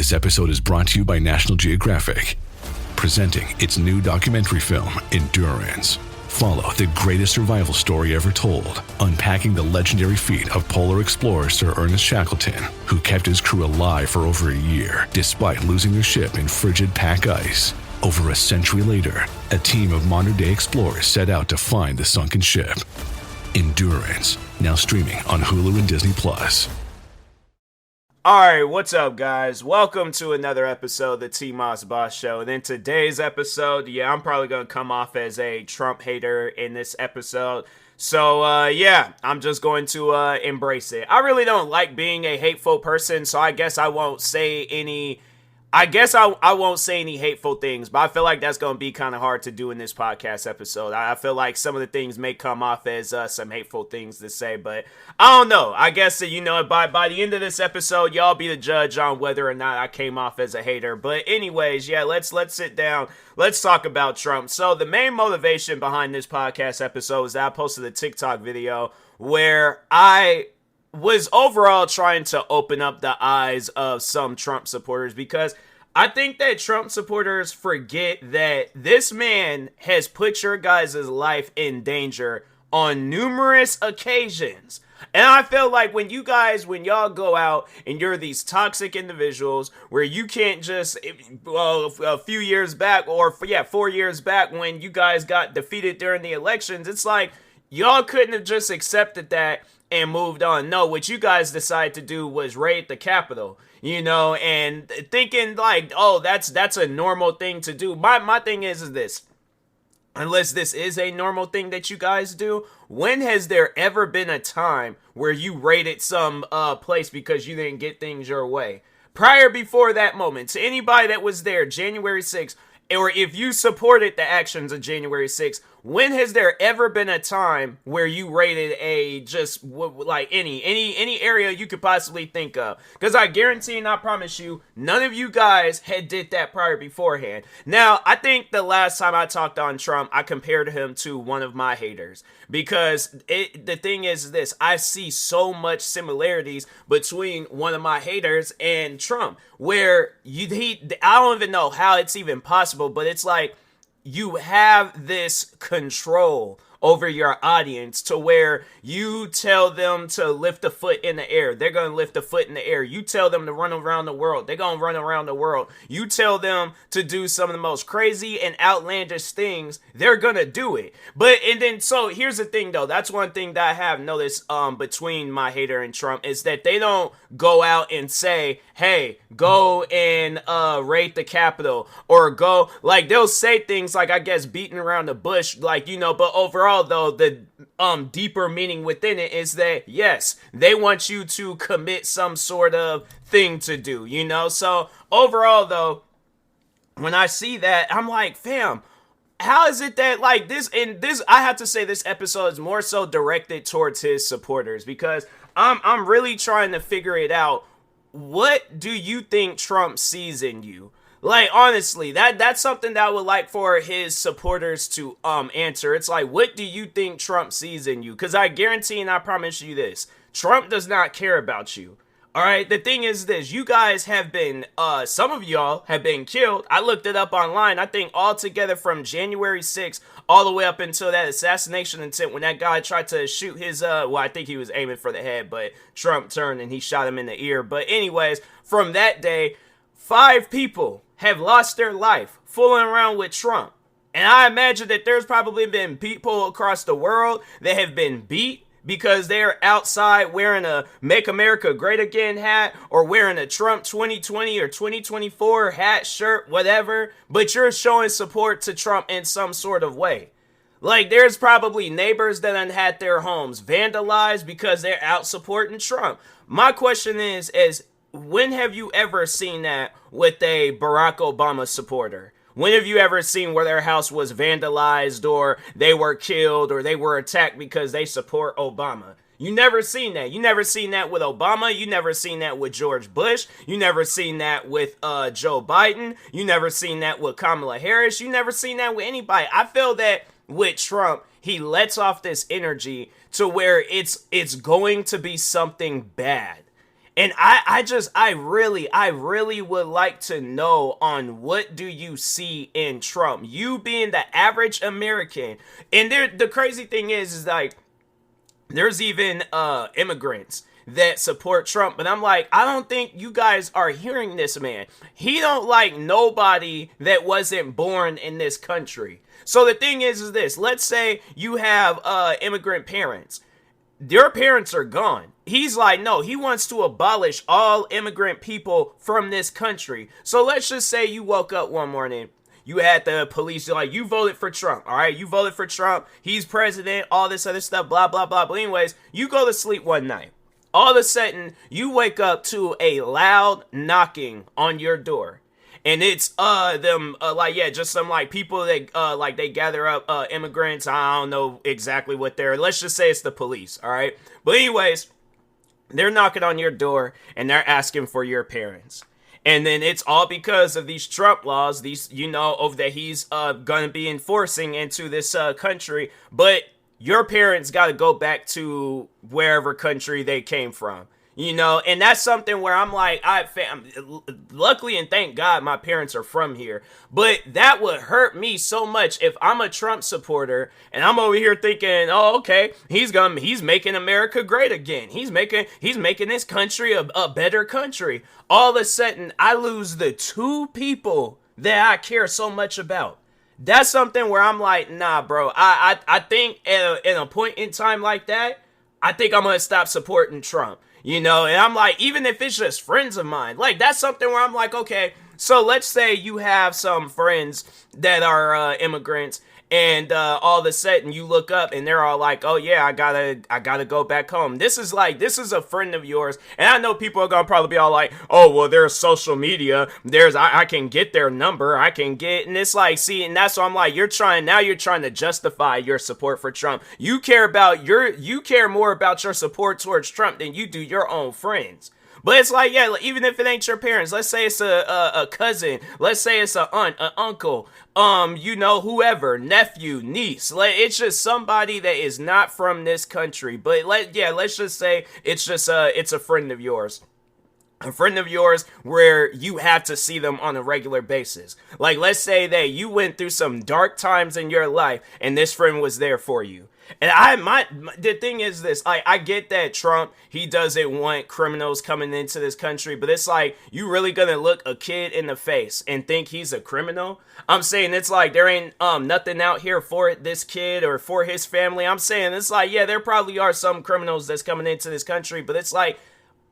This episode is brought to you by National Geographic, presenting its new documentary film, Endurance. Follow the greatest survival story ever told, unpacking the legendary feat of polar explorer Sir Ernest Shackleton, who kept his crew alive for over a year, despite losing their ship in frigid pack ice. Over a century later, a team of modern-day explorers set out to find the sunken ship. Endurance, now streaming on Hulu and Disney+. Alright, what's up guys? Welcome to another episode of the TMossBoss Show. And in today's episode, I'm probably going to come off as a Trump hater in this episode. So, I'm just going to embrace it. I really don't like being a hateful person, so I guess I won't say any... I won't say any hateful things, but I feel like that's going to be kind of hard to do in this podcast episode. I feel like some of the things may come off as some hateful things to say, but I don't know. I guess, by the end of this episode, y'all be the judge on whether or not I came off as a hater. But anyways, let's sit down. Let's talk about Trump. So the main motivation behind this podcast episode is that I posted a TikTok video where I was overall trying to open up the eyes of some Trump supporters, because I think that Trump supporters forget that this man has put your guys' life in danger on numerous occasions. And I feel like when y'all go out and you're these toxic individuals where you can't just, a few years back, 4 years back when you guys got defeated during the elections, it's like y'all couldn't have just accepted that and moved on. No, what you guys decided to do was raid the Capitol, and thinking like, oh, that's a normal thing to do. My thing is this. Unless this is a normal thing that you guys do, when has there ever been a time where you raided some place because you didn't get things your way? Before that moment, to anybody that was there January 6th, or if you supported the actions of January 6th, when has there ever been a time where you raided any area you could possibly think of? Because I guarantee and I promise you, none of you guys had did that beforehand. Now, I think the last time I talked on Trump, I compared him to one of my haters. Because the thing is this, I see so much similarities between one of my haters and Trump, where I don't even know how it's even possible, but it's like, you have this control over your audience to where you tell them to lift a foot in the air, they're going to lift a foot in the air. You tell them to run around the world, they're going to run around the world. You tell them to do some of the most crazy and outlandish things, they're going to do it. So here's the thing though, that's one thing that I have noticed between my hater and Trump, is that they don't go out and say, hey, go and raid the Capitol, or go, like, they'll say things like, I guess, beating around the bush, like, but overall though, the deeper meaning within it is that, yes, they want you to commit some sort of thing to do, So overall though, when I see that, I'm like, fam, how is it that, like, I have to say this episode is more so directed towards his supporters, because I'm really trying to figure it out. What do you think Trump sees in you? Like, honestly, that's something that I would like for his supporters to answer. It's like, what do you think Trump sees in you? Because I guarantee and I promise you this, Trump does not care about you. All right, the thing is this, you guys have been, some of y'all have been killed. I looked it up online. I think altogether from January 6th all the way up until that assassination attempt when that guy tried to shoot his, I think he was aiming for the head, but Trump turned and he shot him in the ear. But anyways, from that day, 5 people have lost their life fooling around with Trump. And I imagine that there's probably been people across the world that have been beat because they're outside wearing a Make America Great Again hat, or wearing a Trump 2020 or 2024 hat, shirt, whatever, but you're showing support to Trump in some sort of way. Like, there's probably neighbors that had their homes vandalized because they're out supporting Trump. My question is when have you ever seen that with a Barack Obama supporter? When have you ever seen where their house was vandalized, or they were killed, or they were attacked because they support Obama? You never seen that. You never seen that with Obama. You never seen that with George Bush. You never seen that with Joe Biden. You never seen that with Kamala Harris. You never seen that with anybody. I feel that with Trump, he lets off this energy to where it's going to be something bad. And I really would like to know on what do you see in Trump? You being the average American. And the crazy thing is like, there's even immigrants that support Trump, but I'm like, I don't think you guys are hearing this man. He don't like nobody that wasn't born in this country. So the thing is this, let's say you have immigrant parents. Your parents are gone. He's like, no, he wants to abolish all immigrant people from this country. So let's just say you woke up one morning, you had the police, like, you voted for Trump, all right? You voted for Trump, he's president, all this other stuff, blah, blah, blah. But anyways, you go to sleep one night. All of a sudden, you wake up to a loud knocking on your door. And it's just some like people that like they gather up immigrants. I don't know exactly what they're. Let's just say it's the police, all right? But anyways, they're knocking on your door and they're asking for your parents. And then it's all because of these Trump laws, these, that he's gonna be enforcing into this country. But your parents got to go back to wherever country they came from. And that's something where I'm like, luckily and thank God my parents are from here, but that would hurt me so much if I'm a Trump supporter and I'm over here thinking, oh, okay, he's making America great again. He's making this country a better country. All of a sudden I lose the two people that I care so much about. That's something where I'm like, nah, bro, I think at a point in time like that, I think I'm going to stop supporting Trump. And I'm like, even if it's just friends of mine, like, that's something where I'm like, okay, so let's say you have some friends that are immigrants, and all of a sudden you look up and they're all like, oh yeah, I gotta go back home. This is a friend of yours, and I know people are gonna probably be all like, oh, well, there's social media, I can get their number, and it's like, see, and that's why I'm like, you're trying to justify your support for Trump. You care more about your support towards Trump than you do your own friends. But it's like, yeah, even if it ain't your parents, let's say it's a cousin, let's say it's an aunt, an uncle, whoever, nephew, niece, it's just somebody that is not from this country. But let's just say it's a friend of yours. A friend of yours where you have to see them on a regular basis. Like, let's say that you went through some dark times in your life and this friend was there for you. And the thing is this, I get that Trump, he doesn't want criminals coming into this country, but it's like, you really gonna look a kid in the face and think he's a criminal? I'm saying it's like, there ain't nothing out here for this kid or for his family. I'm saying it's like, yeah, there probably are some criminals that's coming into this country, but it's like,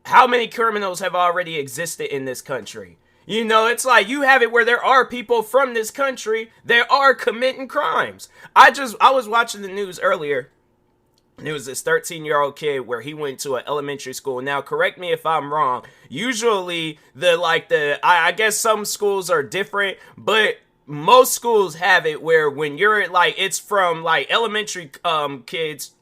how many criminals have already existed in this country? It's like, you have it where there are people from this country that are committing crimes. I was watching the news earlier, and it was this 13-year-old kid where he went to an elementary school. Now, correct me if I'm wrong. Usually, I guess some schools are different, but most schools have it where when you're like, it's from like elementary kids,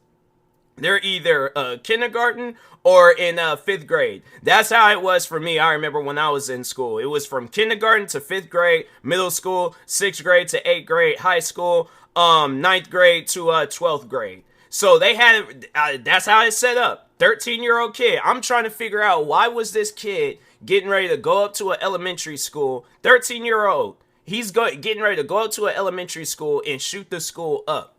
they're either kindergarten or in 5th grade. That's how it was for me. I remember when I was in school. It was from kindergarten to 5th grade, middle school, 6th grade to 8th grade, high school, 9th grade to 12th grade. So they had it, that's how it's set up. 13-year-old kid. I'm trying to figure out, why was this kid getting ready to go up to an elementary school, 13-year-old. He's getting ready to go up to an elementary school and shoot the school up.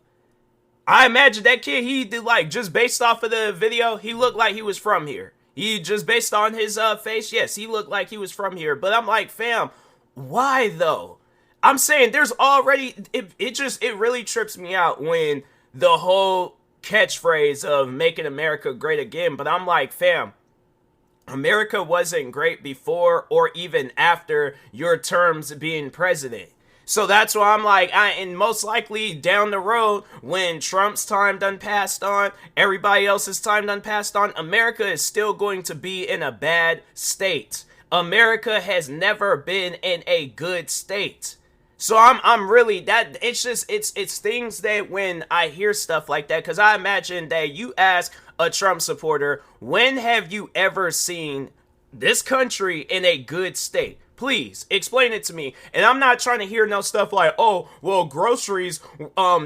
I imagine that kid, he did, like, just based off of the video, he looked like he was from here. He just based on his face, yes, he looked like he was from here. But I'm like, fam, why though? I'm saying there's already, it really trips me out when the whole catchphrase of making America great again. But I'm like, fam, America wasn't great before or even after your terms being president. So that's why I'm like, and most likely down the road, when Trump's time done passed on, everybody else's time done passed on, America is still going to be in a bad state. America has never been in a good state. So I'm really, that it's just, it's things that when I hear stuff like that, because I imagine that you ask a Trump supporter, when have you ever seen this country in a good state? Please explain it to me. And I'm not trying to hear no stuff like, oh, well, groceries,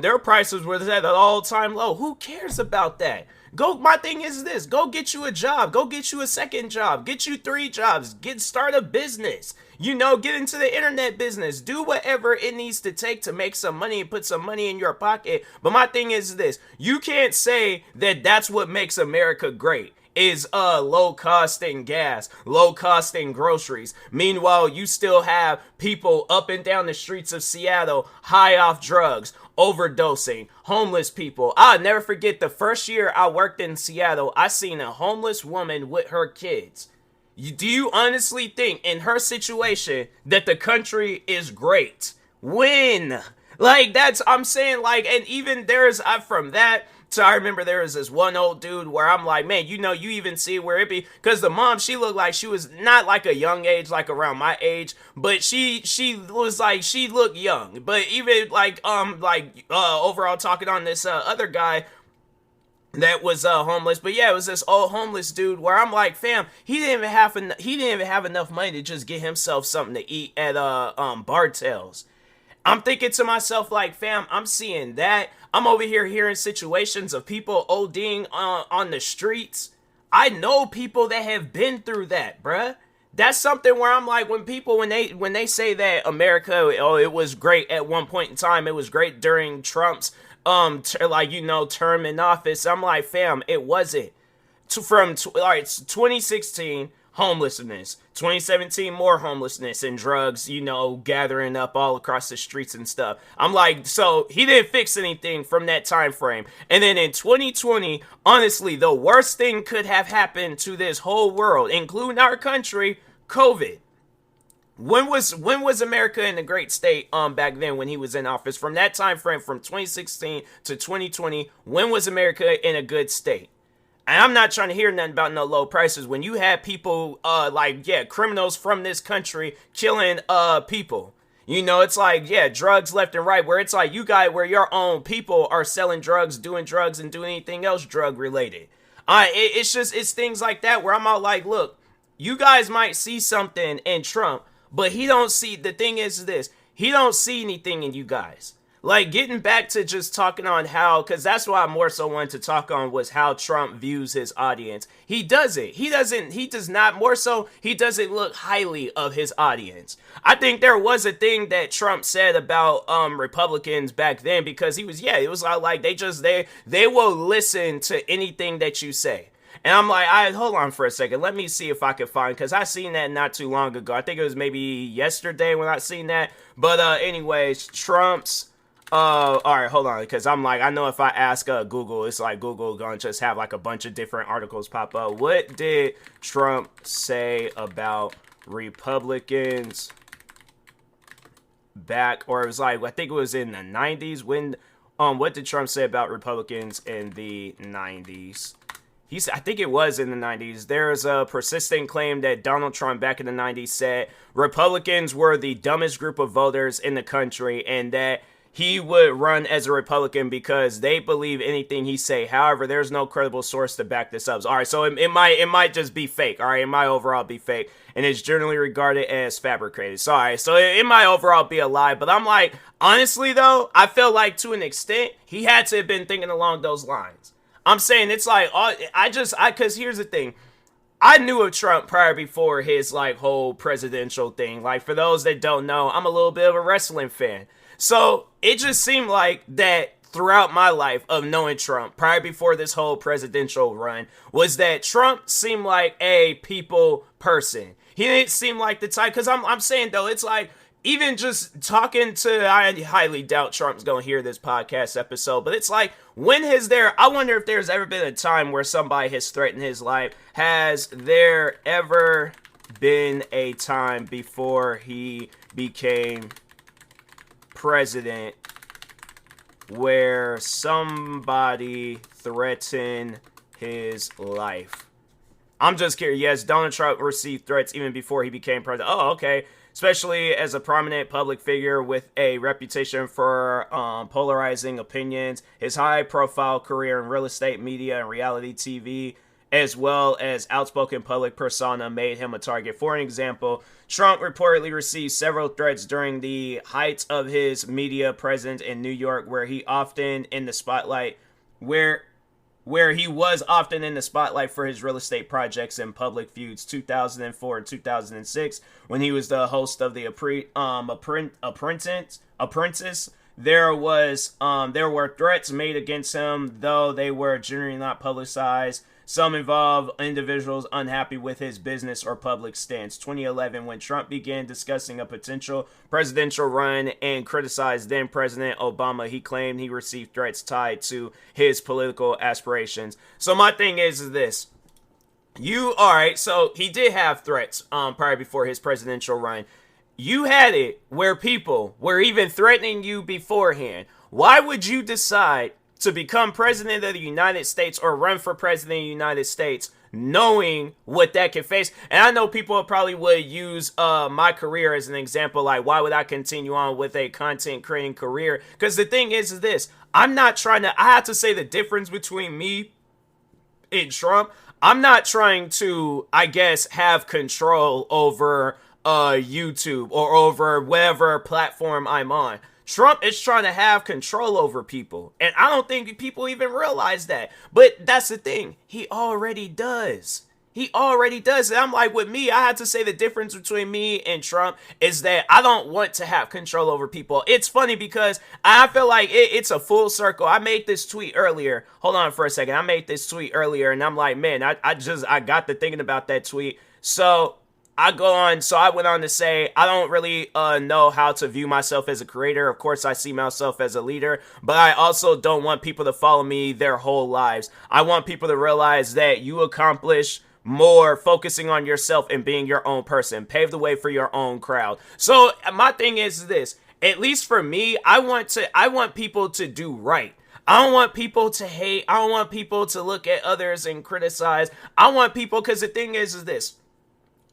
their prices were at an all-time low. Who cares about that? My thing is this, go get you a job, go get you a second job, get you 3 jobs, start a business, get into the internet business, do whatever it needs to take to make some money and put some money in your pocket. But my thing is this, you can't say that that's what makes America great, is low cost in gas, low cost in groceries. Meanwhile, you still have people up and down the streets of Seattle high off drugs, overdosing, homeless people. I'll never forget the first year I worked in Seattle, I seen a homeless woman with her kids. Do you honestly think in her situation that the country is great? When? Like, I'm saying, like, and even from that, so I remember there was this one old dude where I'm like, man, you even see where it be, because the mom, she looked like she was not like a young age, like around my age, but she was like, she looked young. But even overall talking on this other guy that was homeless, but yeah, it was this old homeless dude where I'm like, fam, he didn't even have enough money to just get himself something to eat at Bartell's. I'm thinking to myself, like, fam, I'm seeing that. I'm over here hearing situations of people ODing on the streets. I know people that have been through that, bruh. That's something where I'm like, when they say that America, it was great at one point in time, it was great during Trump's term in office. I'm like, fam, it wasn't. From 2016, homelessness, 2017, more homelessness and drugs, gathering up all across the streets and stuff. I'm like, so he didn't fix anything from that time frame. And then in 2020, honestly, the worst thing could have happened to this whole world, including our country, COVID. When was America in a great state back then when he was in office? From that time frame, from 2016 to 2020, when was America in a good state? And I'm not trying to hear nothing about no low prices. When you had people, criminals from this country killing people. It's like, drugs left and right. Where it's like, where your own people are selling drugs, and doing anything else drug related. It's things like that where I'm out like, look, you guys might see something in Trump, but the thing is this, he don't see anything in you guys. Like, getting back to just talking on how, because that's why I more so wanted to talk on was how Trump views his audience. He doesn't look highly of his audience. I think there was a thing that Trump said about Republicans back then, because it was like they will listen to anything that you say. And I'm like, hold on for a second. Let me see if I can find, because I seen that not too long ago. I think it was maybe yesterday when I seen that. But anyways, Trump's all right, hold on, because I'm like, I know if I ask Google, it's like Google gonna just have like a bunch of different articles pop up. What did Trump say about Republicans back, or it was like, I think it was in the 90s when, what did Trump say about Republicans in the 90s? I think it was in the 90s. There's a persistent claim that Donald Trump back in the 90s said Republicans were the dumbest group of voters in the country, and that he would run as a Republican because they believe anything he say. However, there's no credible source to back this up. All right, so it might just be fake. All right, it might overall be fake, and it's generally regarded as fabricated. So, all right, so it might overall be a lie. But I'm like, honestly though, I feel like to an extent he had to have been thinking along those lines. I'm saying it's like, because here's the thing. I knew of Trump before his like whole presidential thing. Like, for those that don't know, I'm a little bit of a wrestling fan. So it just seemed like that throughout my life of knowing Trump, prior before this whole presidential run, was that Trump seemed like a people person. He didn't seem like the type, because I'm saying though, it's like, even just talking to, I highly doubt Trump's gonna hear this podcast episode, but it's like, I wonder if there's ever been a time where somebody has threatened his life. Has there ever been a time before he became president where somebody threatened his life? I'm just curious. Yes, Donald Trump received threats even before he became president. Oh, okay. Especially as a prominent public figure with a reputation for polarizing opinions. His high-profile career in real estate, media, and reality TV, as well as outspoken public persona, made him a target. For an example, Trump reportedly received several threats during the height of his media presence in New York, where he often in the spotlight, where where he was often in the spotlight for his real estate projects and public feuds. 2004 and 2006, when he was the host of the Apprentice. There were threats made against him, though they were generally not publicized. Some involve individuals unhappy with his business or public stance. 2011, when Trump began discussing a potential presidential run and criticized then President Obama, he claimed he received threats tied to his political aspirations. So my thing is this. So he did have threats prior before his presidential run. You had it where people were even threatening you beforehand. Why would you decide to become president of the United States or run for president of the United States knowing what that can face? And I know people probably would use my career as an example, like, why would I continue on with a content creating career? Because the thing is this, I have to say the difference between me and Trump. I'm not trying to, I guess, have control over YouTube or over whatever platform I'm on. Trump is trying to have control over people, and I don't think people even realize that. But that's the thing, he already does. And I'm like, with me, I had to say the difference between me and Trump is that I don't want to have control over people. It's funny because I feel like it's a full circle. I made this tweet earlier. Hold on for a second. I made this tweet earlier, and I'm like, man, I got to thinking about that tweet. So I went on to say, I don't really know how to view myself as a creator. Of course, I see myself as a leader, but I also don't want people to follow me their whole lives. I want people to realize that you accomplish more focusing on yourself and being your own person. Pave the way for your own crowd. So my thing is this, at least for me, I want people to do right. I don't want people to hate. I don't want people to look at others and criticize. I want people, because the thing is this,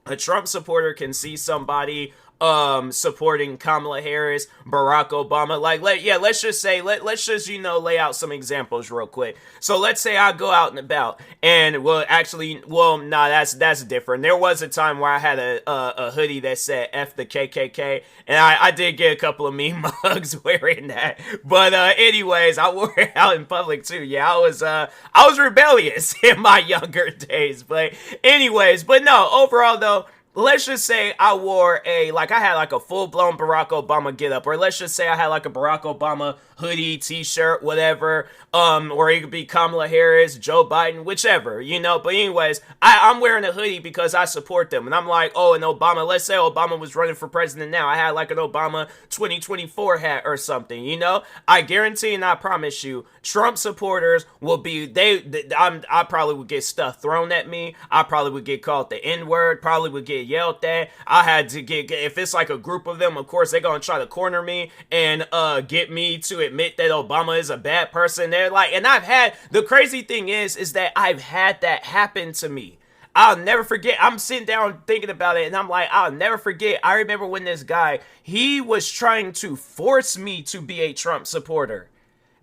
a Trump supporter can see somebody supporting Kamala Harris, Barack Obama. Let's just say, let's just, lay out some examples real quick. So let's say I go out and about, and that's different. There was a time where I had a hoodie that said F the KKK, and I did get a couple of meme mugs wearing that. But anyways, I wore it out in public too. Yeah, I was rebellious in my younger days. But anyways, no, overall though, let's just say I had a full-blown Barack Obama get-up, or let's just say I had like a Barack Obama hoodie, t-shirt, whatever, or it could be Kamala Harris, Joe Biden, whichever, but anyways, I'm wearing a hoodie because I support them, and I'm like, oh, and Obama, let's say Obama was running for president now, I had like an Obama 2024 hat or something, I guarantee and I promise you, Trump supporters will be, I probably would get stuff thrown at me, I probably would get called the N-word, probably would get yelled at, I had to if it's like a group of them, of course, they're gonna try to corner me and get me to admit that Obama is a bad person. They're like, and the crazy thing is that I've had that happen to me. I'll never forget. I'm sitting down thinking about it, and I'm like, I'll never forget. I remember when this guy, he was trying to force me to be a Trump supporter.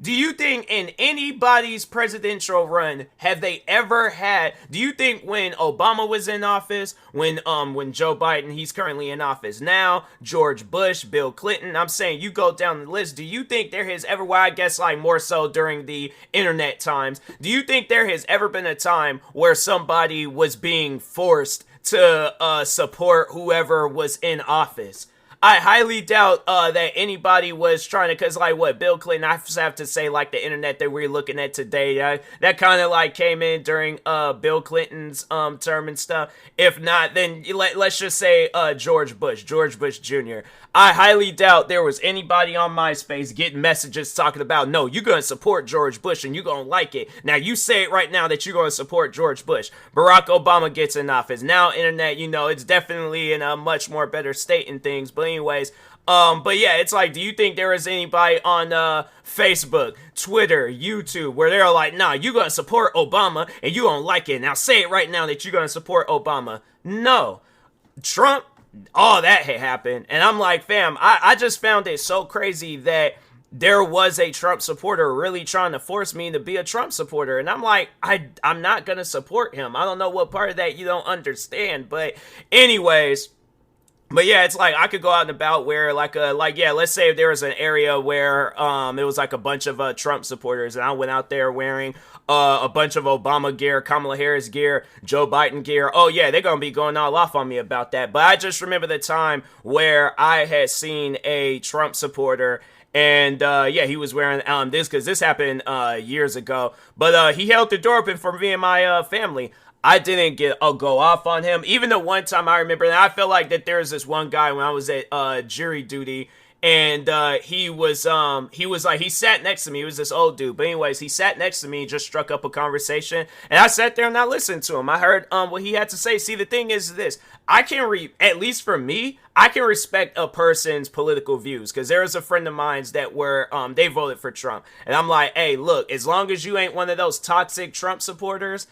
Do you think in anybody's presidential run have they ever had, do you think when Obama was in office, when Joe Biden, he's currently in office now, George Bush, Bill Clinton, I'm saying you go down the list, do you think there has ever, well, I guess like more so during the internet times, do you think there has ever been a time where somebody was being forced to support whoever was in office? I highly doubt that anybody was trying to, because Bill Clinton, I have to say, like, the internet that we're looking at today, that kind of like came in during Bill Clinton's term and stuff. If not, then let's just say George Bush Jr. I highly doubt there was anybody on MySpace getting messages talking about, no, you're going to support George Bush and you're going to like it. Now, you say it right now that you're going to support George Bush. Barack Obama gets in office. Now, internet, it's definitely in a much more better state and things. But anyways, but yeah, it's like, do you think there is anybody on Facebook, Twitter, YouTube, where they're like, nah, you're going to support Obama and you don't like it. Now, say it right now that you're going to support Obama. No. Trump, all that had happened. And I'm like, fam, I just found it so crazy that there was a Trump supporter really trying to force me to be a Trump supporter. And I'm like, I'm not going to support him. I don't know what part of that you don't understand. But anyways, But yeah, it's like I could go out and about where yeah, let's say if there was an area where it was like a bunch of Trump supporters, and I went out there wearing a bunch of Obama gear, Kamala Harris gear, Joe Biden gear. Oh yeah, they're gonna be going all off on me about that. But I just remember the time where I had seen a Trump supporter. And yeah, he was wearing this because this happened years ago. But he held the door open for me and my family. I didn't go off on him. Even the one time I remember, and I feel like that there's this one guy when I was at jury duty, and he was like, he sat next to me. He was this old dude, but anyways, he sat next to me and just struck up a conversation, and I sat there and I listened to him. I heard what he had to say. See, the thing is this: I can at least for me, I can respect a person's political views, because there was a friend of mine that were they voted for Trump, and I'm like, hey, look, as long as you ain't one of those toxic Trump supporters,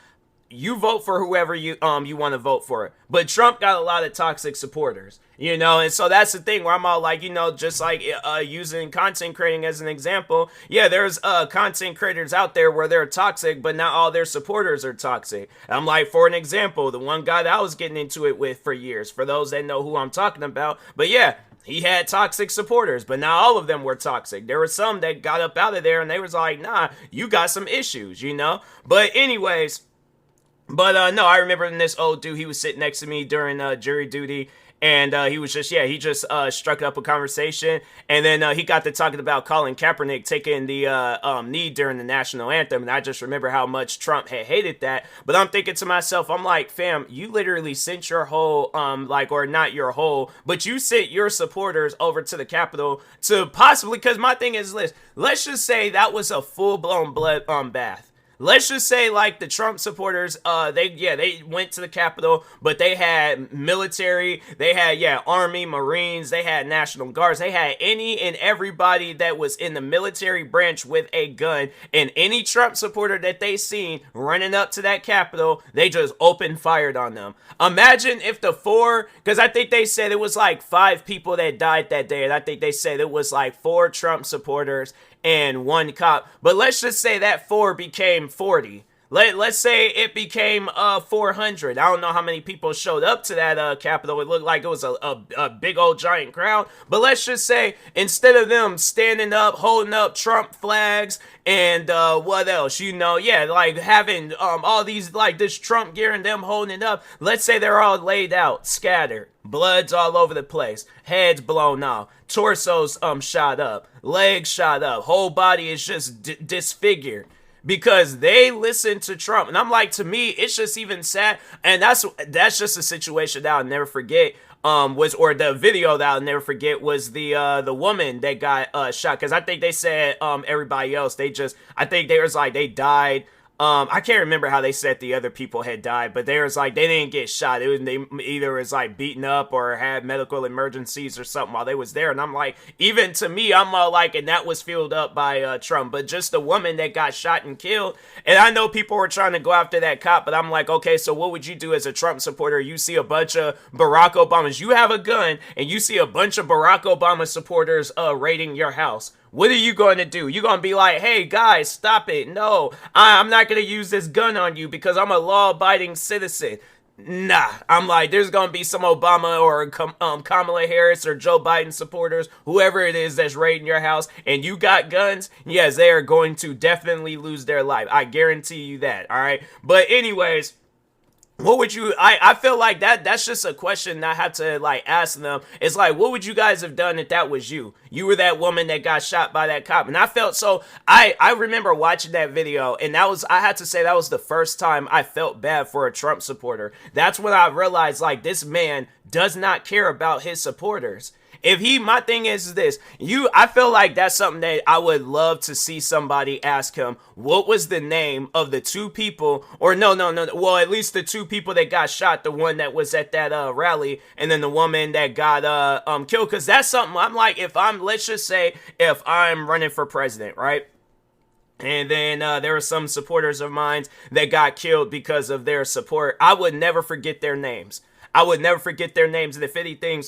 you vote for whoever you want to vote for. But Trump got a lot of toxic supporters, and so that's the thing where I'm all like, just like using content creating as an example. Yeah, there's content creators out there where they're toxic, but not all their supporters are toxic. I'm like, for an example, the one guy that I was getting into it with for years, for those that know who I'm talking about. But yeah, he had toxic supporters, but not all of them were toxic. There were some that got up out of there and they was like, nah, you got some issues, But anyways, but no, I remember this old dude, he was sitting next to me during jury duty, and he was just, he just struck up a conversation, and then he got to talking about Colin Kaepernick taking the knee during the national anthem, and I just remember how much Trump had hated that. But I'm thinking to myself, I'm like, fam, you literally sent your whole, or not your whole, but you sent your supporters over to the Capitol to possibly, because my thing is this, let's just say that was a full-blown blood bath. Let's just say, like, the Trump supporters, they went to the Capitol, but they had military, they had, Army, Marines, they had National Guards, they had any and everybody that was in the military branch with a gun, and any Trump supporter that they seen running up to that Capitol, they just opened fired on them. Imagine if because I think they said it was like 5 people that died that day, and I think they said it was like 4 Trump supporters and 1 cop. But let's just say that 4 became 40. Let's say it became 400. I don't know how many people showed up to that Capitol. It looked like it was a big old giant crowd. But let's just say instead of them standing up, holding up Trump flags and what else, like having all these, like this Trump gear and them holding it up, let's say they're all laid out, scattered. Blood's all over the place, heads blown off, torsos shot up, legs shot up, whole body is just disfigured because they listen to Trump. And I'm like, to me, it's just even sad. And that's just a situation that I'll never forget. The video that I'll never forget was the woman that got shot, because I think they said everybody else, I think they was like they died. I can't remember how they said the other people had died, but they was like, they didn't get shot. They either was like beaten up or had medical emergencies or something while they was there. And I'm like, even to me, I'm all like, and that was filled up by Trump, but just the woman that got shot and killed. And I know people were trying to go after that cop, but I'm like, okay, so what would you do as a Trump supporter? You see a bunch of Barack Obamas, you have a gun, and you see a bunch of Barack Obama supporters raiding your house. What are you going to do? You're going to be like, hey, guys, stop it. No, I'm not going to use this gun on you because I'm a law-abiding citizen. Nah, I'm like, there's going to be some Obama or Kamala Harris or Joe Biden supporters, whoever it is that's raiding your house, and you got guns, yes, they are going to definitely lose their life. I guarantee you that, all right? But anyways, what would you, I feel like that's just a question I have to like ask them. It's like, what would you guys have done if that was you? You were that woman that got shot by that cop. And I felt so, I remember watching that video, and I had to say that was the first time I felt bad for a Trump supporter. That's when I realized, like, this man does not care about his supporters. My thing is this, I feel like that's something that I would love to see somebody ask him, what was the name of the 2 people, or no, well, at least the 2 people that got shot, the one that was at that rally, and then the woman that got killed, because that's something I'm like, let's just say, if I'm running for president, right? And then there were some supporters of mine that got killed because of their support. I would never forget their names. And if anything,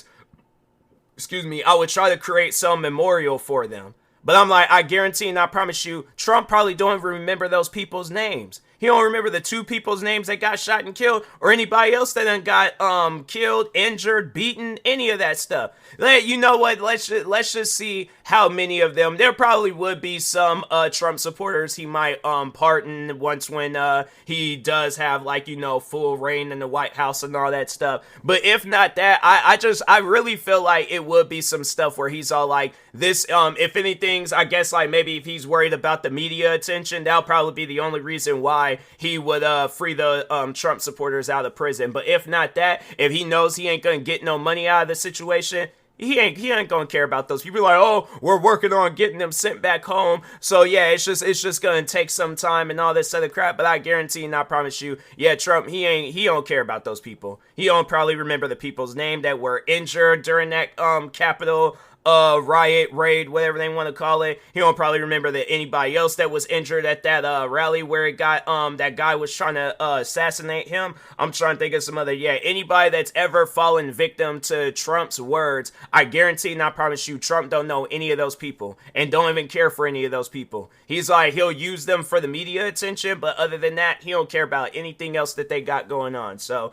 I would try to create some memorial for them. But I'm like, I guarantee and I promise you, Trump probably don't even remember those people's names. He don't remember the 2 people's names that got shot and killed, or anybody else that done got killed, injured, beaten, any of that stuff. You know what? Let's just see how many of them. There probably would be some Trump supporters he might pardon once when he does have, like, you know, full reign in the White House and all that stuff. But if not that, I really feel like it would be some stuff where he's all like, this, if anything's, I guess, like, maybe if he's worried about the media attention, that'll probably be the only reason why he would free the Trump supporters out of prison. But if not that, if he knows he ain't gonna get no money out of the situation, he ain't gonna care about those people. Like, oh, we're working on getting them sent back home. So yeah, it's just gonna take some time and all this other crap. But I guarantee and I promise you, yeah, Trump, he don't care about those people. He don't probably remember the people's name that were injured during that Capitol riot, raid, whatever they want to call it. He don't probably remember that anybody else that was injured at that rally where it got that guy was trying to assassinate him. I'm trying to think of some other, anybody that's ever fallen victim to Trump's words. I guarantee and I promise you, Trump don't know any of those people and don't even care for any of those people. He's like, he'll use them for the media attention, but other than that, he don't care about anything else that they got going on. So,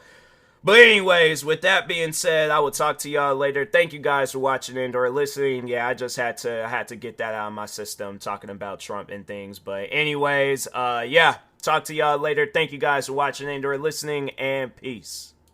but anyways, with that being said, I will talk to y'all later. Thank you guys for watching and or listening. Yeah, I just had to get that out of my system, talking about Trump and things. But anyways, talk to y'all later. Thank you guys for watching and or listening, and peace.